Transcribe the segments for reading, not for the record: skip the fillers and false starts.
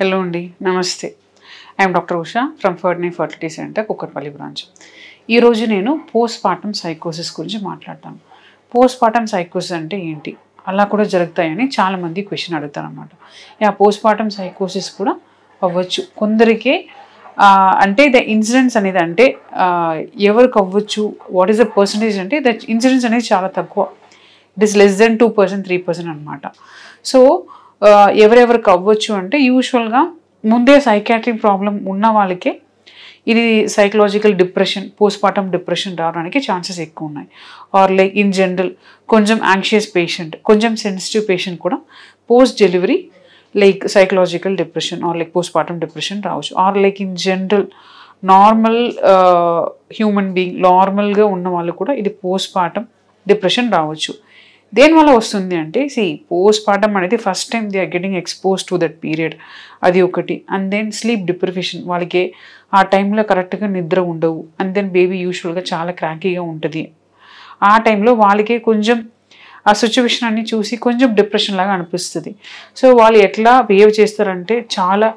Hello Andy, Namaste. I am Dr. Usha from Ferdinand Fertility Center, Kukatpalli branch. ఈ రోజు నేను post partum సైకోసిస్ గురించి మాట్లాడతాను. పోస్ట్ పార్టమ్ సైకోసిస్ అంటే ఏంటి? అలా కూడా జరుగుతాయని చాలా మంది క్వశ్చన్ అడుగుతారు అన్నమాట. పోస్ట్ పార్టమ్ సైకోసిస్ కూడా అవ్వచ్చు. కొందరికి అంటే ద ఇన్సిడెంట్స్ అనేది అంటే ఎవరికి అవ్వచ్చు, వాట్ ఈస్ ద పర్సంటేజ్ అంటే ద ఇన్సిడెంట్స్ అనేది చాలా తక్కువ. ఇట్ ఈస్ లెస్ దెన్ 2%, 3% అనమాట. సో ఎవరెవరికి అవ్వచ్చు అంటే యూజువల్గా ముందే సైకాట్రిక్ ప్రాబ్లం ఉన్న వాళ్ళకే ఇది psychological depression, post partum depression రావడానికి ఛాన్సెస్ ఎక్కువ ఉన్నాయి. ఆర్ లైక్ ఇన్ జనరల్ కొంచెం యాంగ్షియస్ పేషెంట్, కొంచెం సెన్సిటివ్ పేషెంట్ కూడా post delivery like psychological depression or like post partum depression రావచ్చు. Or like in general normal human being నార్మల్గా ఉన్న వాళ్ళు కూడా ఇది పోస్ట్ పార్టమ్ డిప్రెషన్ రావచ్చు. దేనివల్ల వస్తుంది అంటే పోస్ట్ పార్టమ్ అనేది first time they are getting expose to that period, అది ఒకటి. అండ్ దెన్ స్లీప్ డిప్రివేషన్, వాళ్ళకి ఆ టైంలో కరెక్ట్గా నిద్ర ఉండవు. అండ్ దెన్ బేబీ యూజువల్గా చాలా క్రాకీగా ఉంటుంది. ఆ టైంలో వాళ్ళకి కొంచెం ఆ సిచ్యువేషన్ అన్ని చూసి కొంచెం డిప్రెషన్ లాగా అనిపిస్తుంది. సో వాళ్ళు ఎట్లా బిహేవ్ చేస్తారంటే చాలా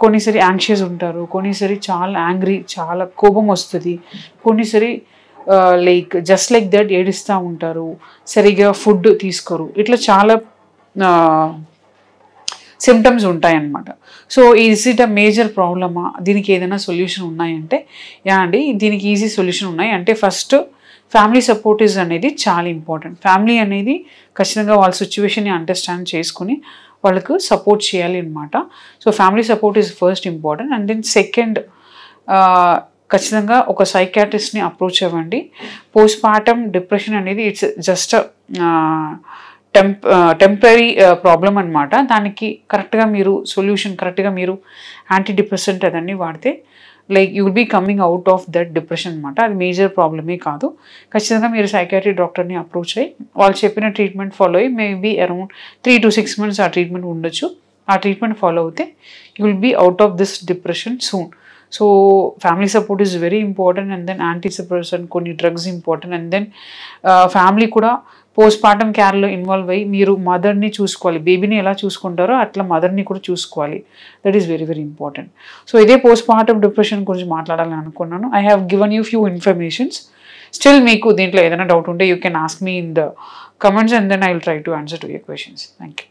కొన్నిసారి యాంగ్షియస్ ఉంటారు, కొన్నిసారి చాలా యాంగ్రీ, చాలా కోపం వస్తుంది, కొన్నిసారి లైక్ జస్ట్ లైక్ దట్ ఏడుస్తూ ఉంటారు, సరిగా ఫుడ్ తీసుకోరు. ఇట్లా చాలా సిమ్టమ్స్ ఉంటాయన్నమాట. So is it a major ప్రాబ్లమా, దీనికి ఏదైనా సొల్యూషన్ ఉన్నాయంటే అండి దీనికి ఈజీ సొల్యూషన్ ఉన్నాయి. అంటే ఫస్ట్ ఫ్యామిలీ సపోర్ట్ అనేది చాలా ఇంపార్టెంట్. ఫ్యామిలీ అనేది ఖచ్చితంగా వాళ్ళ సిచ్యువేషన్ని అండర్స్టాండ్ చేసుకుని వాళ్ళకు సపోర్ట్ చేయాలి అనమాట. So family support is first important. And then second ఖచ్చితంగా ఒక సైకాట్రిస్ట్ని అప్రోచ్ అవ్వండి. పోస్ట్ పార్టమ్ డిప్రెషన్ అనేది ఇట్స్ జస్ట్ టెంపరీ ప్రాబ్లం అనమాట. దానికి కరెక్ట్గా మీరు సొల్యూషన్, కరెక్ట్గా మీరు యాంటీ డిప్రెసెంట్ అదన్నీ వాడితే like you will be coming out of that depression అనమాట. అది మేజర్ ప్రాబ్లమే కాదు. ఖచ్చితంగా మీరు సైకాట్రీ డాక్టర్ని అప్రోచ్ అయ్యి వాళ్ళు చెప్పిన ట్రీట్మెంట్ ఫాలో అయ్యి మేబీ అరౌండ్ 3 to 6 months ఆ ట్రీట్మెంట్ ఉండొచ్చు. ఆ ట్రీట్మెంట్ ఫాలో అవుతే you will be out of this depression soon. So family support is very important. And then antidepressant, కొన్ని drugs important. And then family కూడా postpartum కేర్లో involve అయ్యి మీరు మదర్ని చూసుకోవాలి. బేబీని ఎలా చూసుకుంటారో అట్లా మదర్ని కూడా చూసుకోవాలి. That is very very important. So ఇదే పోస్ట్ పార్టమ్ డిప్రెషన్ గురించి మాట్లాడాలని అనుకున్నాను. I have given you few informations. Still మీకు దీంట్లో ఏదైనా డౌట్ ఉంటే you can ask me in the comments and then I will try to answer to your questions. Thank you.